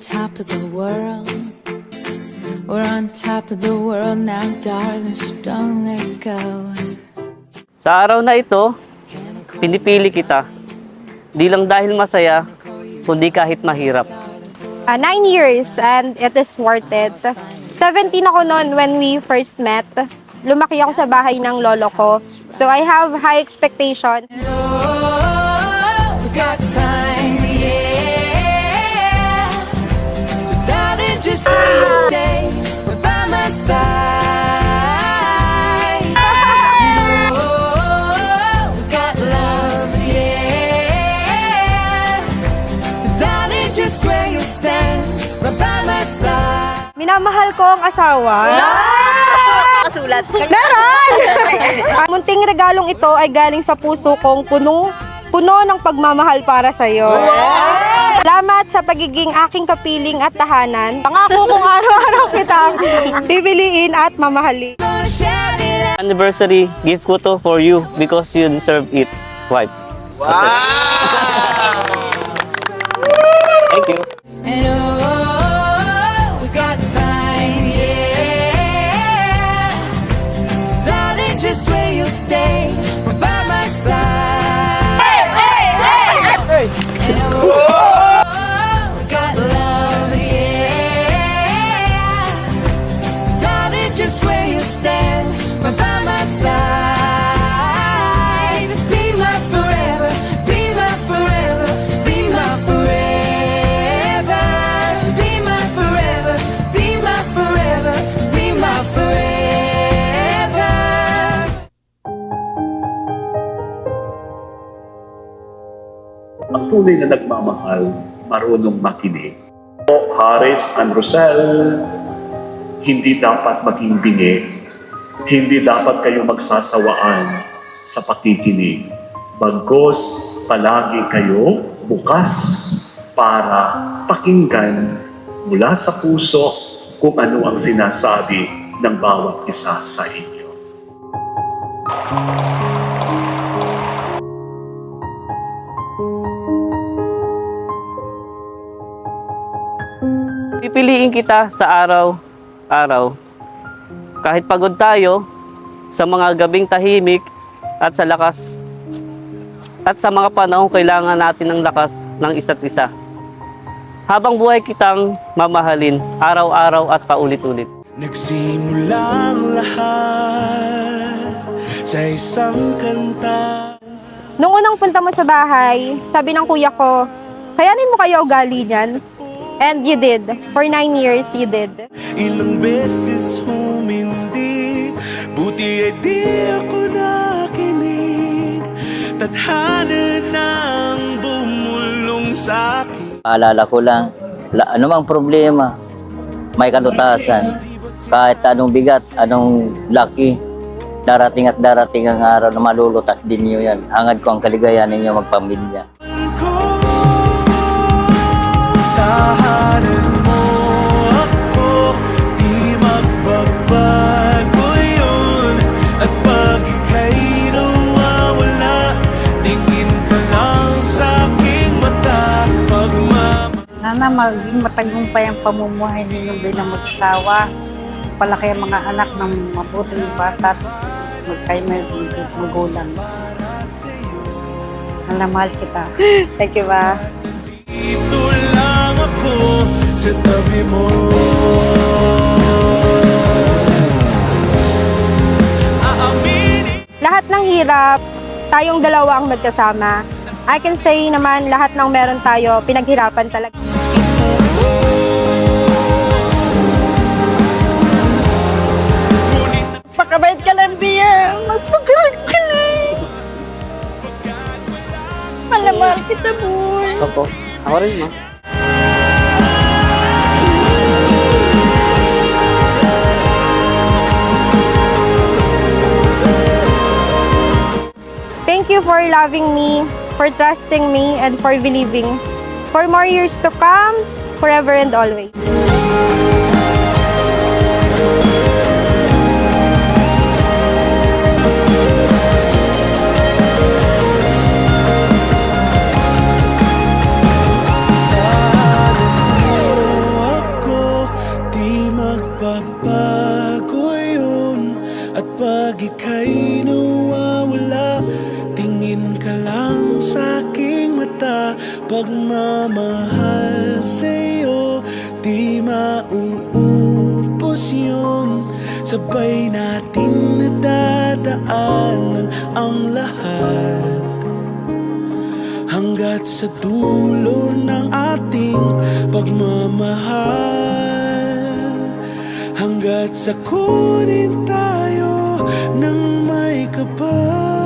top of the world. We're on top of the world now, darling, so don't let go. Sa araw na ito, pinipili kita. Di lang dahil masaya, kundi kahit mahirap. 9 years and it is worth it. 17 ako noon when we first met. Lumaki ako sa bahay ng lolo ko. So I have high expectation. Oh, we got time, yeah. So darling, just say you stay by my side. Oh, we got love, yeah. So darling, just swear you'll stand by my side. Minamahal ko ang asawa. Kasulat. Meron! Ang munting regalong ito ay galing sa puso kong puno ng pagmamahal para sa iyo. Salamat sa pagiging aking kapiling at tahanan. Pangako kong araw-araw kitang pipiliin at mamahalin. Gonna shout it out. Anniversary gift ko to for you because you deserve it, wife. Wow! Thank you. And oh, we got time, yeah. Darling, just where you stay by my side. And oh, we got love, yeah. Darling, just where you stand by my side. Be my forever, be my forever, be my forever. Be my forever, be my forever, be my forever. Ang tunay na nagmamahal, marunong makinig. O Haris and Rosel, hindi dapat maging bingi, hindi dapat kayo magsasawaan sa pakikinig. Bagkus, palagi kayo bukas para pakinggan mula sa puso kung ano ang sinasabi ng bawat isa sa inyo. Pipiliin kita sa araw-araw. Kahit pagod tayo, sa mga gabing tahimik at sa lakas at sa mga panahong kailangan natin ng lakas ng isa't isa. Habang buhay kitang mamahalin, araw-araw at paulit-ulit. Nagsimula ang lahat sa isang kanta. Nung unang punta mo sa bahay, sabi ng kuya ko, kayanin mo kayo ugali niyan. And you did. For 9 years, you did. Ilang beses humindi, buti ay di ako nakinig. Tadhana nang bumulong sa akin. Paalala ko lang, anumang problema, may kalutasan. Kahit anong bigat, anong laki, darating at darating ang araw na malulutas din niyo yan. Hangad ko ang kaligayahan ninyo magpamilya. Tahanan mo ako, di magbabago yun. At pag ika'y nawawala, tingin ka lang sa aking mata. Sana maging matagumpay ang pamumuhay ninyong bilang mag-asawa. Palaki ang mga anak ng mabuting bata at magkayo may magulang. Mahal kita. Thank you, ba? Ito lang ako sa tabi mo. Lahat ng hirap, tayong dalawa ang nagkasama. I can say naman lahat ng meron tayo, pinaghirapan talaga. Pakabait ka lang, Bia. Magpagalit ka na. Malamahal kita, boy. Opo, ako rin, ma. Thank you for loving me, for trusting me, and for believing. For more years to come, forever and always. pagmamahal sa'yo, di mauubos yun. Sabay natin nadadaanan ang lahat, hanggat sa dulo ng ating pagmamahal, hanggat sa kunin tayo ng may kapal.